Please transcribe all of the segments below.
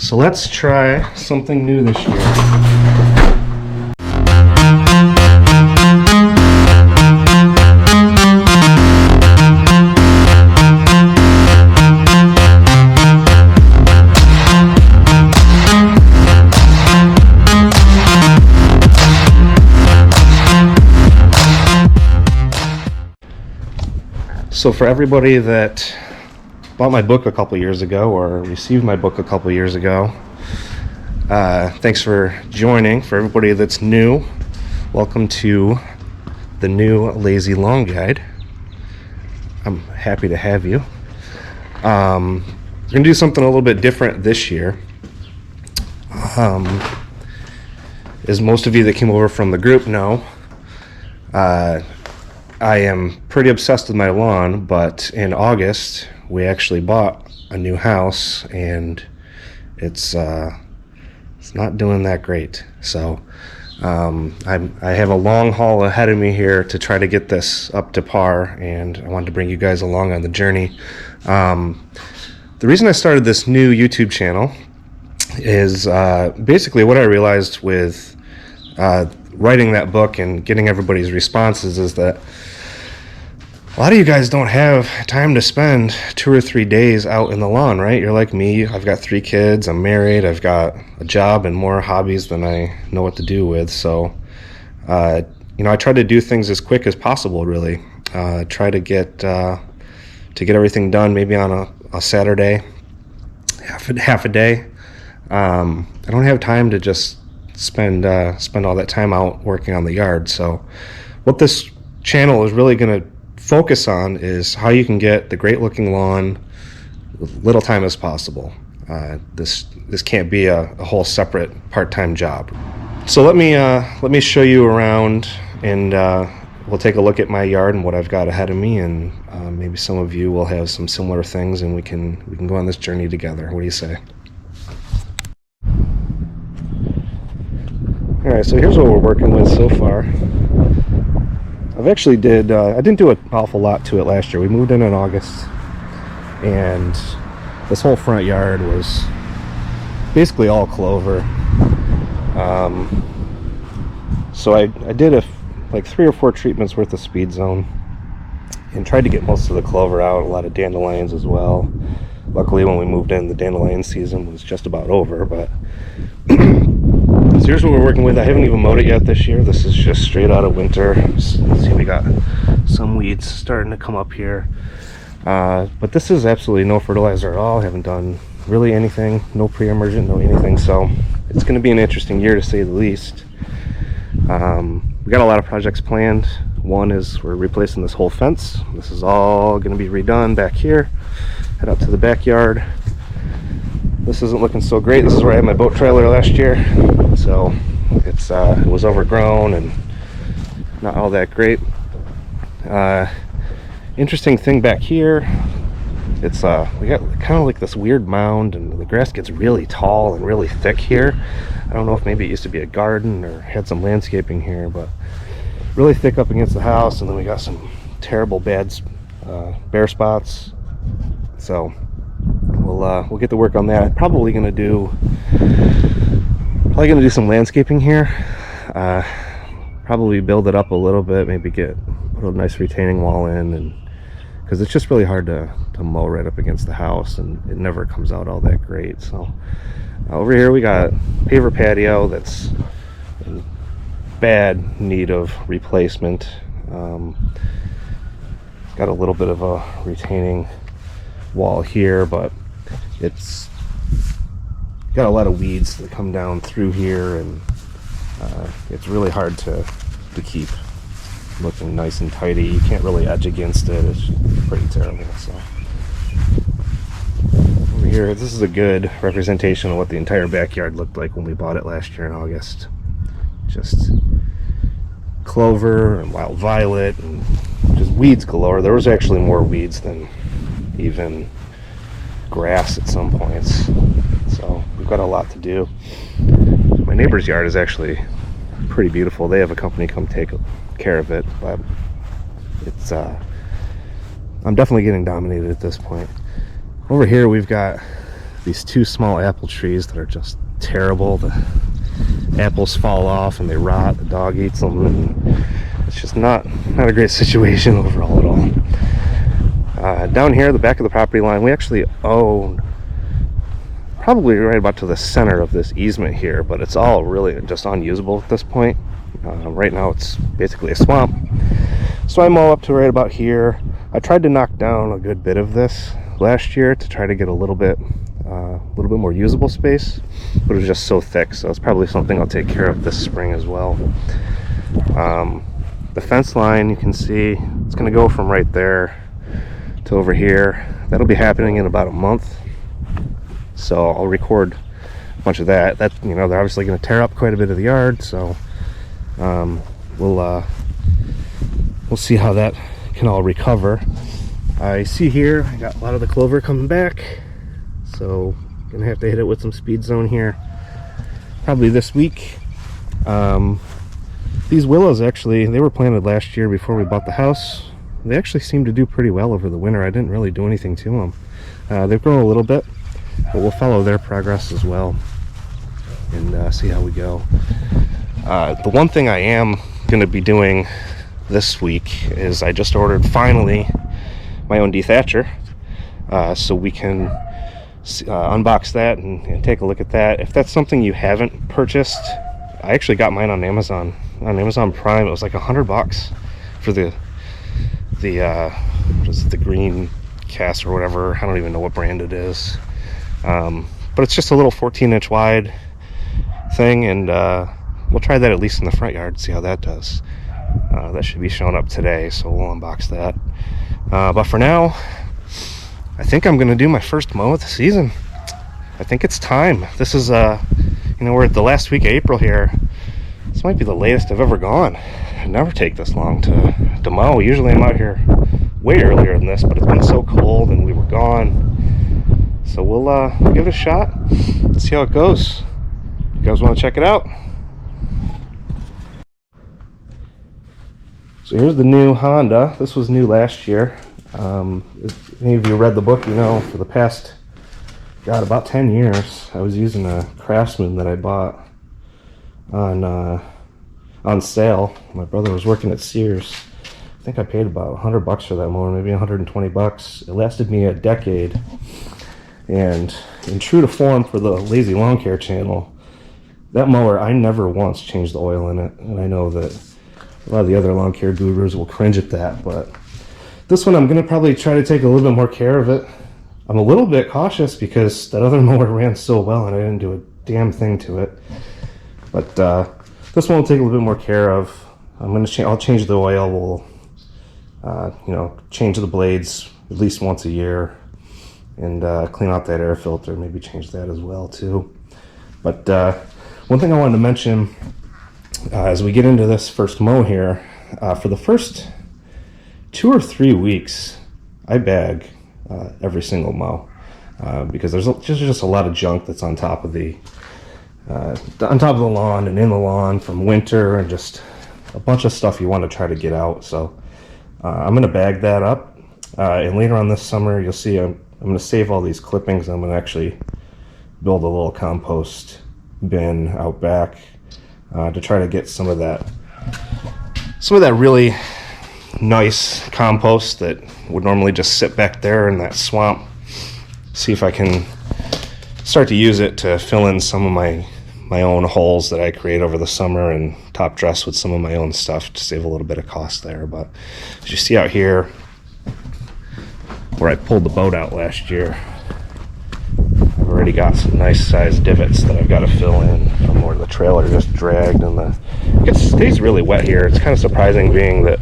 So let's try something new this year. So for everybody that bought my book a couple years ago or received my book a couple years ago, thanks for joining. For everybody that's new, welcome to the new Lazy Lawn Guide. I'm happy to have you. We're going to do something a little bit different this year. As most of you that came over from the group know, I am pretty obsessed with my lawn, but in August we actually bought a new house and it's not doing that great. So I have a long haul ahead of me here to try to get this up to par, and I wanted to bring you guys along on the journey. The reason I started this new YouTube channel is basically what I realized with writing that book and getting everybody's responses is that a lot of you guys don't have time to spend 2 or 3 days out in the lawn, right? You're like me. I've got 3 kids. I'm married. I've got a job and more hobbies than I know what to do with. So, I try to do things as quick as possible, really. Try to get everything done maybe on a Saturday, half a day. I don't have time to just spend all that time out working on the yard. So what this channel is really going to focus on is how you can get the great looking lawn with little time as possible. This can't be a whole separate part-time job. So let me show you around, and we'll take a look at my yard and what I've got ahead of me, and maybe some of you will have some similar things, and we can go on this journey together. What do you say? All right, so here's what we're working with so far. I didn't do an awful lot to it last year. We moved in August, and this whole front yard was basically all clover. So I did like 3 or 4 treatments worth of Speed Zone and tried to get most of the clover out, a lot of dandelions as well. Luckily, when we moved in, the dandelion season was just about over, but so here's what we're working with. I haven't even mowed it yet this year. This is just straight out of winter. See, we got some weeds starting to come up here. But this is absolutely no fertilizer at all. I haven't done really anything. No pre-emergent, no anything. So it's going to be an interesting year to say the least. We got a lot of projects planned. One is we're replacing this whole fence. This is all going to be redone back here. Head out to the backyard. This isn't looking so great. This is where I had my boat trailer last year, so it was overgrown and not all that great. Interesting thing back here, it's we got kind of like this weird mound, and the grass gets really tall and really thick here. I don't know if maybe it used to be a garden or had some landscaping here, but really thick up against the house. And then we got some terrible bad bare spots. So we'll get to work on that. Probably gonna do some landscaping here. Probably build it up a little bit, maybe put a nice retaining wall in, and because it's just really hard to mow right up against the house, and it never comes out all that great. So over here we got paver patio that's in bad need of replacement. Got a little bit of a retaining wall here, but it's got a lot of weeds that come down through here, and it's really hard to keep looking nice and tidy. You can't really edge against it. It's pretty terrible. So over here, this is a good representation of what the entire backyard looked like when we bought it last year in August. Just clover and wild violet and just weeds galore. There was actually more weeds than even grass at some points, so we've got a lot to do. My neighbor's yard is actually pretty beautiful. They have a company come take care of it, but it's I'm definitely getting dominated at this point. Over here we've got these two small apple trees that are just terrible. The apples fall off and they rot, the dog eats them, and it's just not a great situation overall at all. Down here, the back of the property line, we actually own probably right about to the center of this easement here, but it's all really just unusable at this point. Right now it's basically a swamp, so I mow up to right about here. I tried to knock down a good bit of this last year to try to get a little bit more usable space, but it was just so thick, so it's probably something I'll take care of this spring as well. The fence line, you can see it's going to go from right there to over here. That'll be happening in about a month, so I'll record a bunch of that. You know, they're obviously going to tear up quite a bit of the yard, so we'll see how that can all recover. I see here I got a lot of the clover coming back, so gonna have to hit it with some speed zone here probably this week. These willows, actually, they were planted last year before we bought the house. They actually seem to do pretty well over the winter. I didn't really do anything to them. They've grown a little bit, but we'll follow their progress as well and see how we go. The one thing I am going to be doing this week is I just ordered, finally, my own dethatcher, so we can unbox that and take a look at that. If that's something you haven't purchased, I actually got mine on Amazon Prime. It was like $100 for the what is it, the green cast or whatever. I don't even know what brand it is, but it's just a little 14-inch wide thing, and we'll try that at least in the front yard, see how that does. That should be showing up today, so we'll unbox that. But for now, I think I'm gonna do my first mow of the season. I think it's time. This is you know, we're at the last week of April here. This might be the latest I've ever gone. I never take this long to mow. Usually I'm out here way earlier than this, but it's been so cold and we were gone. So we'll give it a shot, see how it goes. You guys want to check it out? So here's the new Honda. This was new last year. If any of you read the book, you know, for the past, God, about 10 years, I was using a Craftsman that I bought on sale. My brother was working at Sears. I think I paid about $100 for that mower, maybe $120. It lasted me a decade. And in true to form for the Lazy Lawn Care channel, that mower, I never once changed the oil in it. And I know that a lot of the other lawn care gurus will cringe at that, but this one I'm going to probably try to take a little bit more care of it. I'm a little bit cautious because that other mower ran so well and I didn't do a damn thing to it. But this one will take a little bit more care of. I'll change the oil. We'll you know, change the blades at least once a year and clean out that air filter. Maybe change that as well too. But one thing I wanted to mention as we get into this first mow here, for the first 2 or 3 weeks, I bag every single mow because there's just a lot of junk that's on top of the lawn and in the lawn from winter, and just a bunch of stuff you want to try to get out. So I'm going to bag that up, and later on this summer you'll see I'm going to save all these clippings. I'm going to actually build a little compost bin out back to try to get some of that really nice compost that would normally just sit back there in that swamp. See if I can start to use it to fill in some of my own holes that I create over the summer and top dress with some of my own stuff to save a little bit of cost there. But as you see out here where I pulled the boat out last year, I've already got some nice sized divots that I've got to fill in from where the trailer just dragged, and it stays really wet here. It's kind of surprising, being that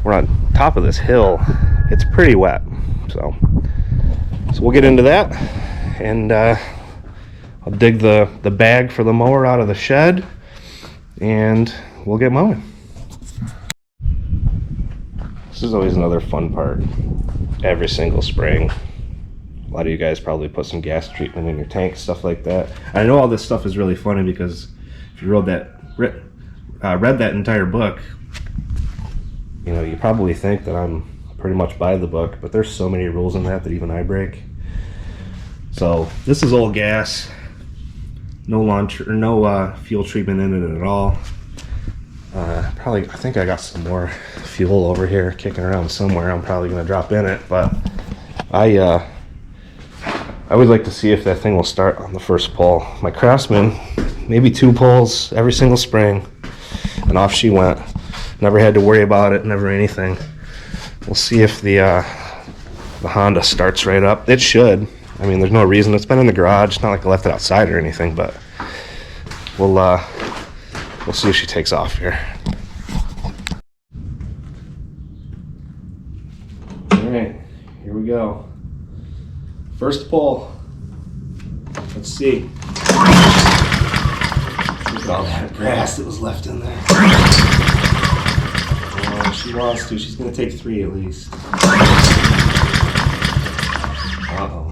we're on top of this hill. It's pretty wet. So we'll get into that, and I'll dig the bag for the mower out of the shed, and we'll get mowing. This is always another fun part. Every single spring, a lot of you guys probably put some gas treatment in your tank, stuff like that. I know all this stuff is really funny because if you read that entire book, you know, you probably think that I'm pretty much by the book, but there's so many rules in that even I break. So this is old gas. No launch or no fuel treatment in it at all. Probably, I think I got some more fuel over here kicking around somewhere. I'm probably gonna drop in it, but I would like to see if that thing will start on the first pull. My Craftsman, maybe 2 pulls every single spring, and off she went. Never had to worry about it, never anything. We'll see if the Honda starts right up. It should. I mean, there's no reason. It's been in the garage. It's not like I left it outside or anything, but we'll see if she takes off here. All right, here we go. First pull. Let's see. Look at all that brass that was left in there. Oh, she wants to. She's going to take 3 at least. Uh-oh.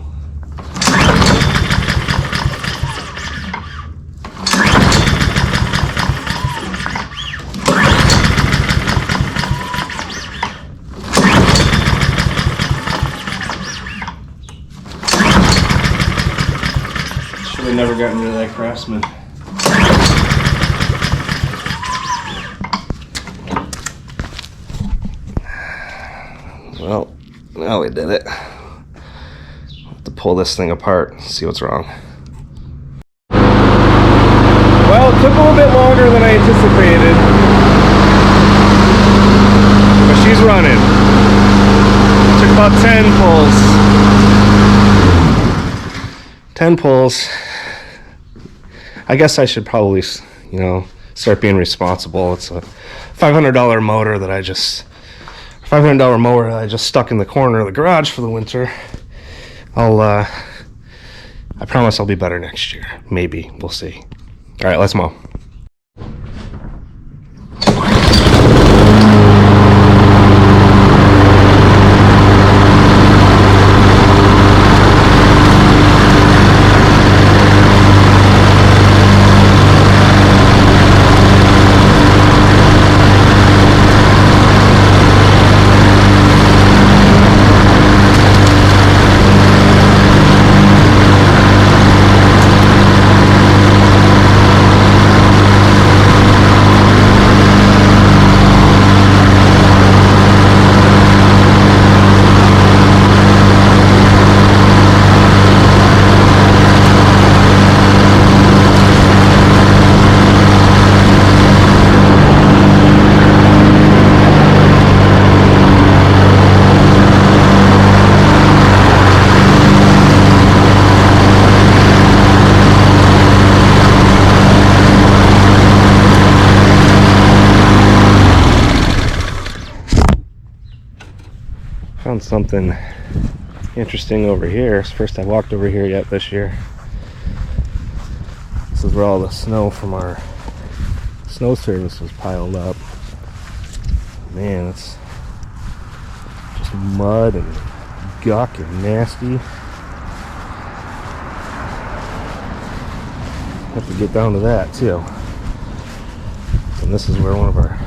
Should have never gotten rid of that Craftsman. Well, now we did it. I'll have to pull this thing apart and see what's wrong. Well, it took a little bit longer than I anticipated, but she's running. It took about 10 pulls. 10 pulls. I guess I should probably, you know, start being responsible. It's a $500 motor that I just stuck in the corner of the garage for the winter. I promise I'll be better next year. Maybe. We'll see. All right, let's mow. Found something interesting over here. It's the first I've walked over here yet this year. This is where all the snow from our snow service was piled up. Man, it's just mud and guck and nasty. Have to get down to that too. And this is where one of our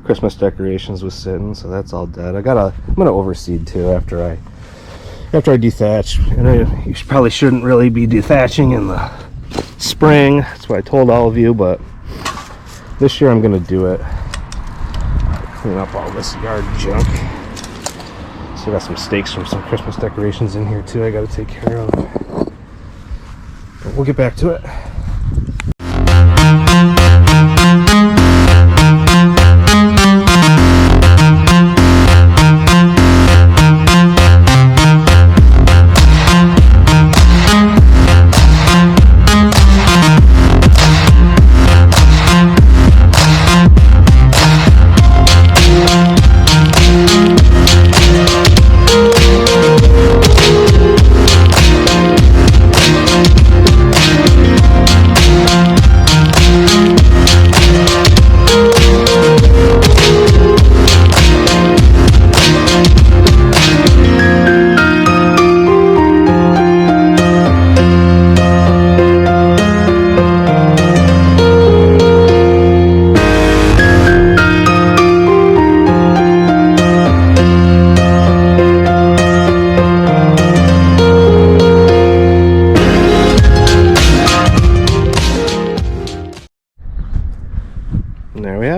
Christmas decorations was sitting, so that's all dead. I'm gonna overseed too after I dethatch. And you probably shouldn't really be dethatching in the spring. That's what I told all of you, but this year I'm gonna do it. Clean up all this yard junk. Still got some stakes from some Christmas decorations in here too I gotta take care of. But we'll get back to it.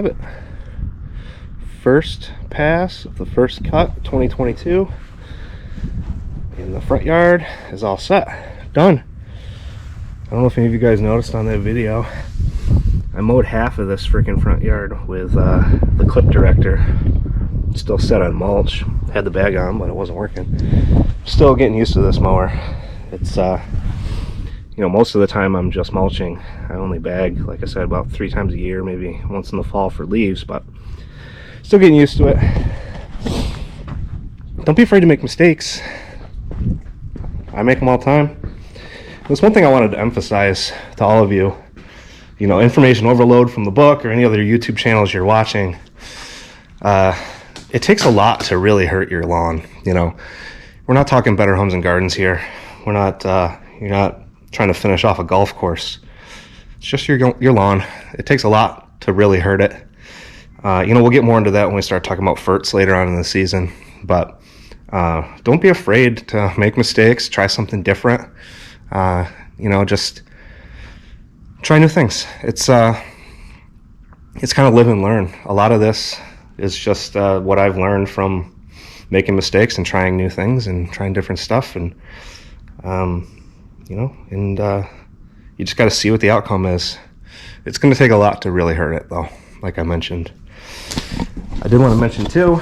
have it. First pass of the first cut, 2022. And the front yard is all set. Done. I don't know if any of you guys noticed on that video, I mowed half of this freaking front yard with the clip director. Still set on mulch. Had the bag on, but it wasn't working. Still getting used to this mower. It's you know, most of the time I'm just mulching. I only bag, like I said, about 3 times a year, maybe once in the fall for leaves, but still getting used to it. Don't be afraid to make mistakes. I make them all the time. There's one thing I wanted to emphasize to all of you. You know, information overload from the book or any other YouTube channels you're watching. It takes a lot to really hurt your lawn. You know, we're not talking Better Homes and Gardens here. We're not, you're not trying to finish off a golf course. It's just your lawn. It takes a lot to really hurt it. You know, we'll get more into that when we start talking about ferts later on in the season. But don't be afraid to make mistakes. Try something different. You know, just try new things. It's kind of live and learn. A lot of this is just what I've learned from making mistakes and trying new things and trying different stuff. And you know, and you just got to see what the outcome is. It's going to take a lot to really hurt it, though, like I mentioned. I did want to mention too,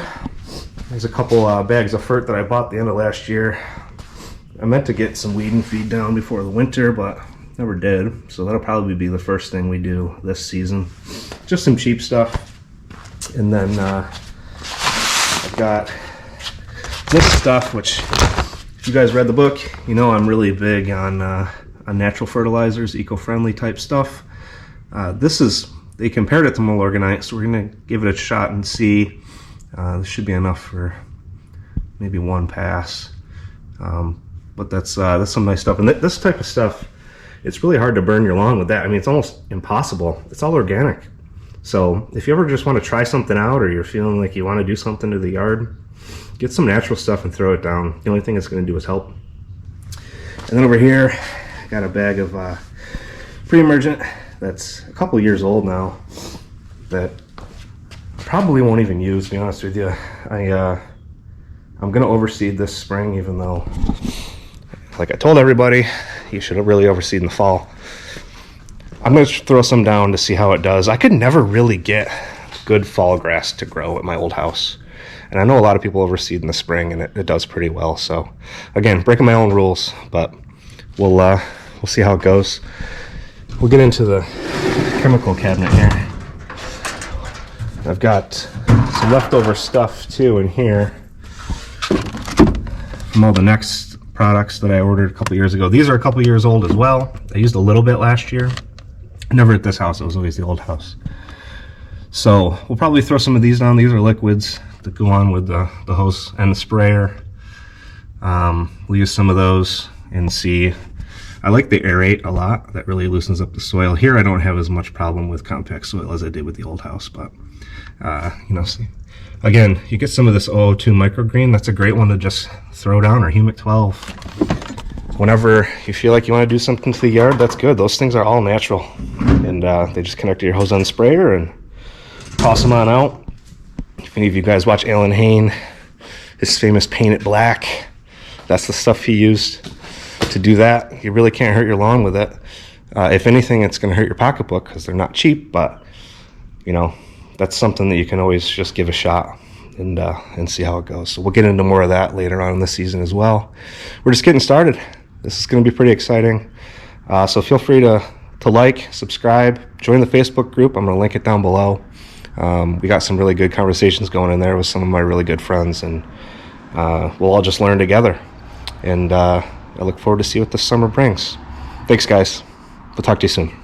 there's a couple bags of fert that I bought at the end of last year. I meant to get some weed and feed down before the winter, but never did. So that'll probably be the first thing we do this season. Just some cheap stuff. And then I've got this stuff, which if you guys read the book, you know I'm really big on natural fertilizers, eco-friendly type stuff. They compared it to Milorganite, so we're gonna give it a shot and see. This should be enough for maybe one pass. But that's some nice stuff. And this type of stuff, it's really hard to burn your lawn with that. I mean, it's almost impossible. It's all organic. So if you ever just want to try something out, or you're feeling like you want to do something to the yard, get some natural stuff and throw it down. The only thing it's going to do is help. And then over here, I got a bag of pre-emergent that's a couple years old now that I probably won't even use, to be honest with you. I'm going to overseed this spring, even though, like I told everybody, you should really overseed in the fall. I'm going to throw some down to see how it does. I could never really get good fall grass to grow at my old house. And I know a lot of people overseed in the spring, and it does pretty well. So, again, breaking my own rules, but we'll see how it goes. We'll get into the chemical cabinet here. I've got some leftover stuff, too, in here from all the Next products that I ordered a couple years ago. These are a couple years old as well. I used a little bit last year. Never at this house. It was always the old house. So we'll probably throw some of these down. These are liquids that go on with the hose and the sprayer. We'll use some of those and see. I like the aerate a lot. That really loosens up the soil. Here I don't have as much problem with compact soil as I did with the old house, but you know, see. Again, you get some of this 002 microgreen. That's a great one to just throw down, or Humic 12. Whenever you feel like you want to do something to the yard, that's good. Those things are all natural, and they just connect to your hose on sprayer and toss them on out. If any of you guys watch Alan Hain, his famous Paint It Black, that's the stuff he used to do that. You really can't hurt your lawn with it. If anything, it's going to hurt your pocketbook because they're not cheap, but you know, that's something that you can always just give a shot and see how it goes. So we'll get into more of that later on in the season as well. We're just getting started. This is going to be pretty exciting. So feel free to like, subscribe, join the Facebook group. I'm going to link it down below. We got some really good conversations going in there with some of my really good friends, and we'll all just learn together. And I look forward to see what this summer brings. Thanks, guys. We'll talk to you soon.